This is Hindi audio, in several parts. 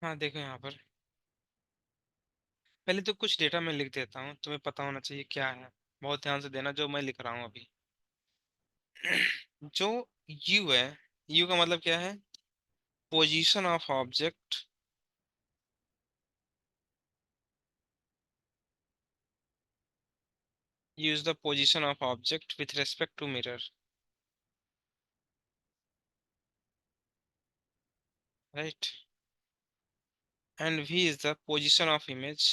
हाँ देखो यहाँ पर, पहले तो कुछ डेटा मैं लिख देता हूँ, तुम्हें पता होना चाहिए क्या है। बहुत ध्यान से देना जो मैं लिख रहा हूँ अभी। जो यू है, यू का मतलब क्या है? Position of object. U is the position of object with respect to mirror, right? And v is the position of image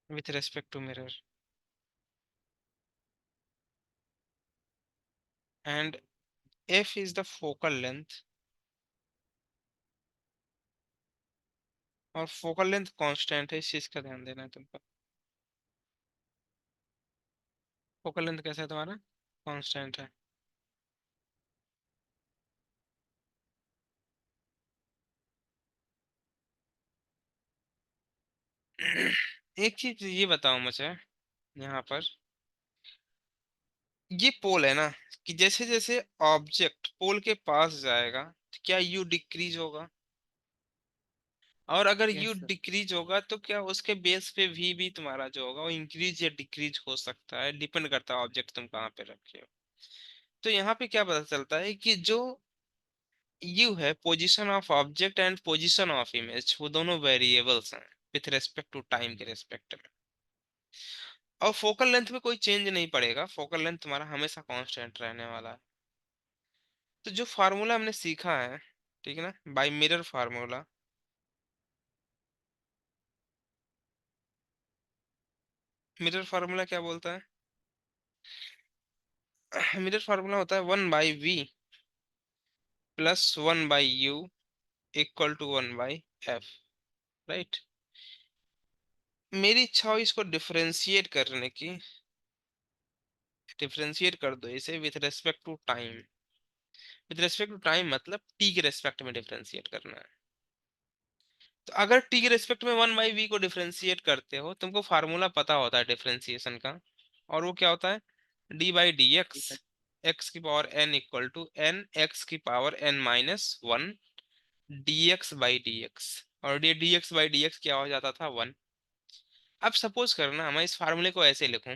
with respect to mirror, and f is the focal length. और फोकल लेंथ कांस्टेंट है, इस चीज का ध्यान देना है तुमको। फोकल लेंथ कैसा है तुम्हारा? कांस्टेंट है। एक चीज ये बताओ मुझे यहाँ पर, ये पोल है ना, कि जैसे जैसे ऑब्जेक्ट पोल के पास जाएगा तो क्या यू डिक्रीज होगा? और अगर यू यस सर। डिक्रीज होगा तो क्या उसके बेस पे भी तुम्हारा जो होगा वो इंक्रीज या डिक्रीज हो सकता है, डिपेंड करता है ऑब्जेक्ट तुम कहाँ पे रखे हो। तो यहाँ पे क्या पता चलता है कि जो यू है, position of object and position of image, वो दोनों वेरिएबल्स हैं विथ रेस्पेक्ट टू टाइम के रेस्पेक्ट में। और फोकल लेंथ में कोई चेंज नहीं पड़ेगा, फोकल लेंथ तुम्हारा हमेशा कांस्टेंट रहने वाला है। तो जो फार्मूला हमने सीखा है, ठीक है ना, by mirror formula. Mirror formula क्या बोलता है? मिरर फार्मूला होता है 1/v plus 1/u equal to 1/f, right? मेरी इच्छा हो इसको डिफरेंशिएट करने की, डिफरेंशिएट कर दो इसे with respect to time. With respect to time मतलब टी के रेस्पेक्ट में डिफरेंशिएट करना है। तो अगर टी के रेस्पेक्ट में 1/v को डिफरेंशिएट करते हो, तुमको फार्मूला पता होता है डिफरेंशिएशन का। और वो क्या होता है? d/dx, ठीक है। एक्स की power n equal to n x की पावर n-1 dx/dx। और ये dx/dx क्या हो जाता था? 1। अब सपोज करना मैं इस फार्मूले को ऐसे लिखूं,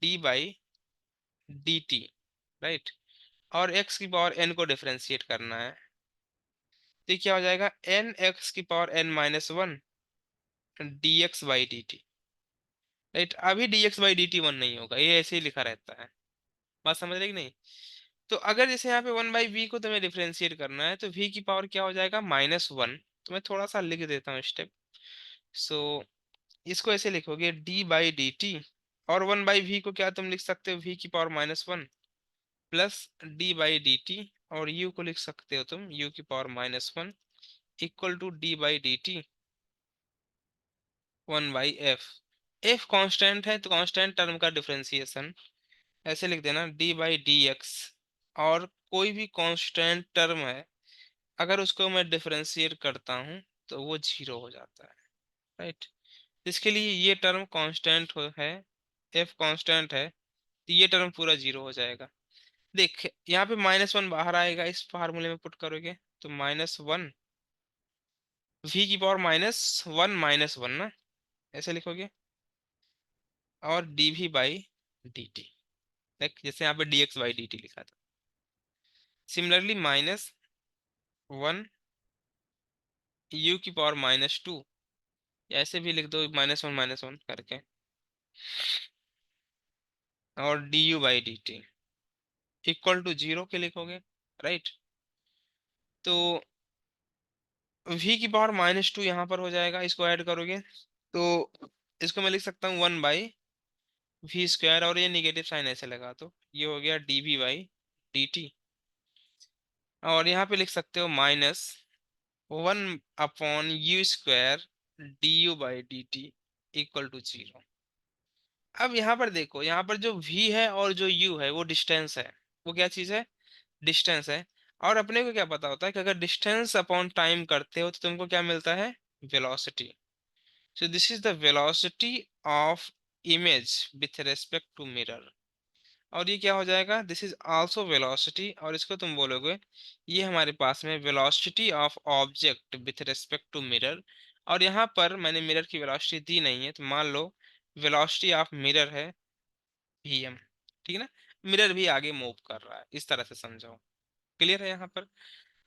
d/dt, राइट? और x की पावर n को डिफरेंशिएट करना है, तो ये क्या हो जाएगा? n एक्स की पावर n-1 dx/dt, राइट? अभी dx/dt 1 नहीं होगा, ये ऐसे ही लिखा रहता है। बात समझ रहे कि नहीं? तो अगर जैसे यहाँ पे 1/v को तुम्हें डिफरेंशिएट करना है तो v की पावर क्या हो जाएगा? -1। तो मैं थोड़ा सा लिख देता हूँ स्टेप। सो इसको ऐसे लिखोगे d/dt, और 1/v को क्या तुम लिख सकते हो? v की पावर -1 प्लस d/dt, और u को लिख सकते हो तुम u की power -1 equal to d/dt 1/f। f constant है तो कांस्टेंट टर्म का डिफरेंशिएशन ऐसे लिख देना d/dx। और कोई भी कांस्टेंट टर्म है, अगर उसको मैं डिफरेंशिएट करता हूँ तो वो जीरो हो जाता है, राइट? इसके लिए ये टर्म कांस्टेंट है, f कांस्टेंट है, तो ये टर्म पूरा जीरो हो जाएगा। देख यहाँ पे -1 बाहर आएगा, इस फार्मूले में पुट करोगे तो -1 v की पावर -1 ना, ऐसे लिखोगे, और dv/dt, लाइक जैसे यहाँ पे dx/dt लिखा था। सिमिलरली -1 u की पावर -2, या ऐसे भी लिख दो -1 करके, और du/dt इक्वल टू 0 के लिखोगे, राइट? तो v की पावर -2 यहाँ पर हो जाएगा, इसको ऐड करोगे तो इसको मैं लिख सकता हूँ 1/v², और ये निगेटिव साइन ऐसे लगा तो ये हो गया dv/dt। और यहाँ पे लिख सकते हो -1/u² du/dt इक्वल टू 0। अब यहाँ पर देखो, यहाँ पर जो v है और जो u है वो डिस्टेंस है। वो क्या चीज़ है? डिस्टेंस है। और अपने को क्या पता होता है कि अगर डिस्टेंस अपॉन टाइम करते हो तो तुमको क्या मिलता है? Velocity. So this is the velocity of image with respect to mirror. और ये क्या हो जाएगा, दिस इज आल्सो वेलोसिटी, और इसको तुम बोलोगे ये हमारे पास में velocity of object with respect to mirror. और यहाँ पर मैंने मिरर की वेलोसिटी दी नहीं है, तो मान लो वेलोसिटी ऑफ मिरर है vm, ठीक है ना। मिरर भी आगे मूव कर रहा है, इस तरह से समझो। क्लियर है यहाँ पर।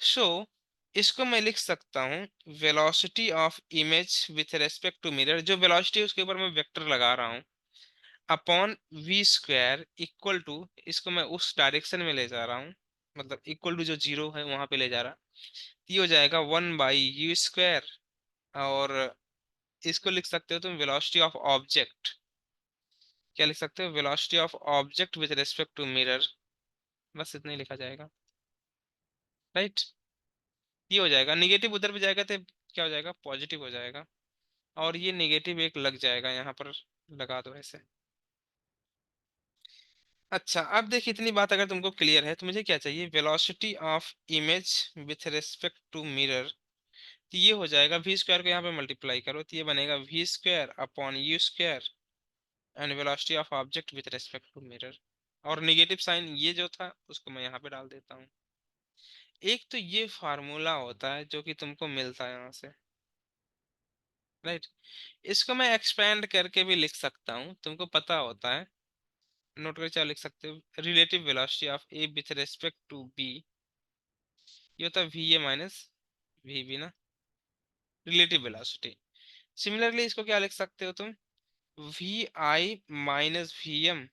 सो इसको मैं लिख सकता हूँ velocity of image with respect to mirror, जो वेलोसिटी है उसके ऊपर मैं वेक्टर लगा रहा हूँ, upon v square equal to, इसको मैं उस डायरेक्शन में ले जा रहा हूँ, मतलब इक्वल टू जो जीरो है वहां पे ले जा रहा, तो ये हो जाएगा 1/u स्क्वायर। और इसको लिख सकते हो तुम वेलोसिटी ऑफ ऑब्जेक्ट, क्या लिख सकते हो, velocity of object with respect to mirror, बस इतना ही लिखा जाएगा, राइट। ये हो जाएगा, निगेटिव उधर भी जाएगा तो क्या हो जाएगा, पॉजिटिव हो जाएगा। और ये निगेटिव एक लग जाएगा यहाँ पर, लगा दो ऐसे। अच्छा, अब देख इतनी बात अगर तुमको क्लियर है तो मुझे क्या चाहिए, velocity of image with respect to mirror. तो ये हो जाएगा वी स्क्वायर को यहाँ पे मल्टीप्लाई करो तो ये बनेगा v square upon u square and velocity of object with respect to mirror. और निगेटिव साइन ये जो था उसको मैं यहाँ पे डाल देता हूँ। एक तो ये फार्मूला होता है जो कि तुमको मिलता है यहाँ से, राइट। इसको मैं एक्सपेंड करके भी लिख सकता हूँ, तुमको पता होता है, नोट करके क्या लिख सकते हो, relative velocity of A with respect to B, ये होता है v A minus v B ना, रिलेटिव वेलोसिटी। सिमिलरली इसको क्या लिख सकते हो तुम, v i minus v m,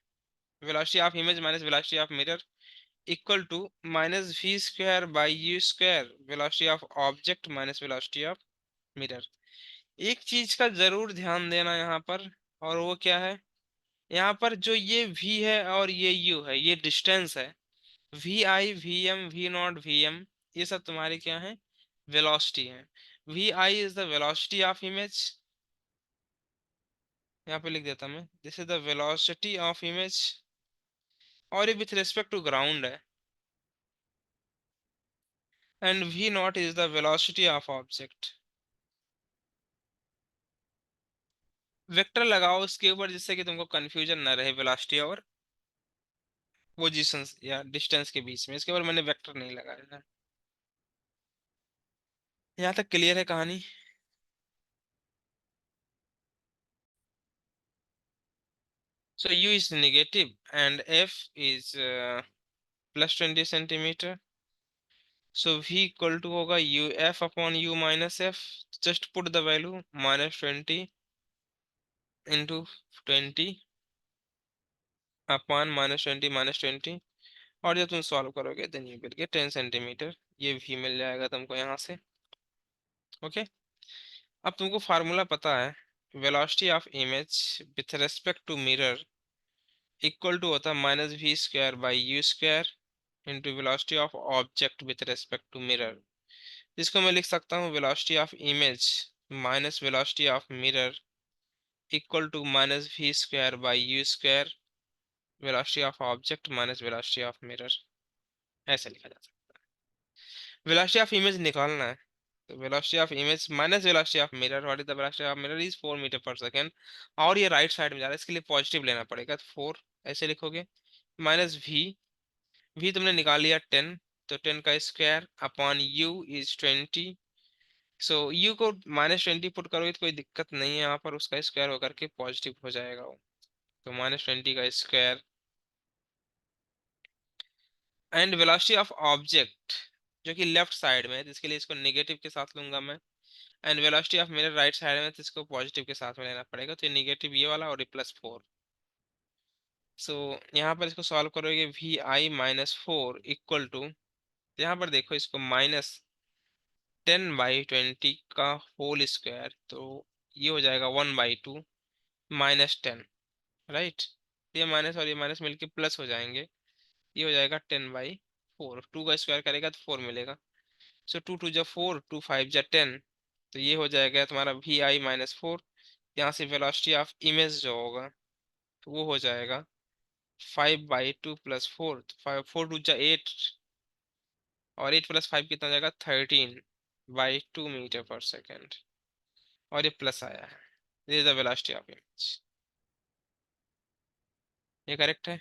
velocity of image minus velocity of mirror, equal to minus v square by u square, velocity of object minus velocity of mirror. एक चीज का जरूर ध्यान देना यहाँ पर, और वो क्या है, यहाँ पर जो ये v है और ये u है, ये डिस्टेंस है। V i v m v not v m, ये सब तुम्हारी क्या है, वेलोसिटी है। V i is the velocity of image, यहाँ पे लिख देता मैं, this is the velocity of image, और ये विथ रिस्पेक्ट टू ग्राउंड है। And v not is the velocity of object. Vector लगाओ उसके ऊपर जिससे कि तुमको कंफ्यूजन ना रहे वेलोसिटी और पोजीशंस या डिस्टेंस के बीच में, इसके ऊपर मैंने वेक्टर नहीं लगाया है। यहाँ तक क्लियर है कहानी। So u is negative and f is plus 20 centimeter. So v equal to होगा u f upon u minus f. Just put the value minus 20 into 20 upon minus 20। और जब तुम सॉल्व करोगे then you will get 10 centimeter। ये v मिल जाएगा तुमको यहाँ से। ओके, अब तुमको फार्मूला पता है, velocity of image with respect to mirror equal to होता है minus v square by u square into velocity of object with respect to mirror. जिसको मैं लिख सकता हूँ velocity of image minus velocity of mirror equal to minus v square by u square, velocity of object minus velocity of mirror, ऐसे लिखा जा सकता है। वेलोसिटी ऑफ इमेज निकालना है, तो velocity of image minus velocity of mirror, what is the velocity of mirror is 4 metre per second. और ये राइट साइड में जा रहा है, इसके लिए पॉजिटिव लेना पड़ेगा, तो 4 ऐसे लिखोगे, माइनस वी तुमने निकाल लिया 10, तो 10 का square upon you is 20। So you को -20 पुट करोगे तो कोई दिक्कत नहीं है, यहाँ पर उसका स्क्वायर होकर के पॉजिटिव हो जाएगा वो, तो -20 का square. And velocity of object जो कि लेफ्ट साइड में है, तो इसके लिए इसको नेगेटिव के साथ लूंगा मैं। एंड वेलोसिटी ऑफ मेरे राइट साइड में, तो इसको पॉजिटिव के साथ में लेना पड़ेगा, तो ये निगेटिव ये वाला और ये +4। सो यहाँ पर इसको सॉल्व करोगे वी आई -4 इक्वल टू, यहाँ पर देखो इसको -10/20 का होल स्क्वायर, तो ये हो जाएगा 1/2 -10, राइट। ये माइनस और ये माइनस मिलके प्लस हो जाएंगे, ये हो जाएगा 10/4, 2 का स्क्वायर करेगा तो 4 मिलेगा। सो 2 2 जा 4, 2 5 जा 10, तो ये हो जाएगा तुम्हारा वी आई -4। यहाँ से वेलोसिटी ऑफ इमेज जो होगा तो वो हो जाएगा 5/2 +4, 4 4 2 जा 8, और 8 + 5 कितना हो जाएगा 13/2 मीटर पर सेकेंड। और ये प्लस आया है, ये द वेलोसिटी ऑफ इमेज, ये करेक्ट है।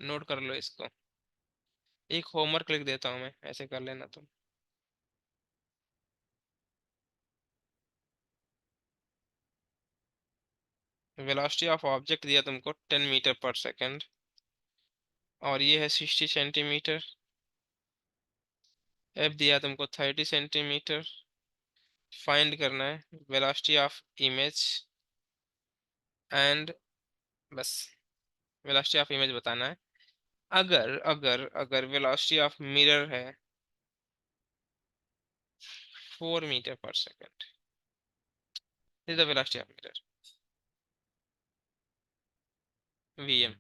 नोट कर लो इसको। एक होमवर्क लिख देता हूँ मैं, ऐसे कर लेना तुम। वेलोसिटी ऑफ ऑब्जेक्ट दिया तुमको 10 मीटर पर सेकेंड, और ये है 60 सेंटीमीटर। एफ दिया तुमको 30 सेंटीमीटर। फाइंड करना है वेलोसिटी ऑफ इमेज एंड, बस वेलोसिटी ऑफ इमेज बताना है। अगर अगर अगर वेलोसिटी ऑफ मिरर है 4 metre per second, is the velocity of mirror, VM.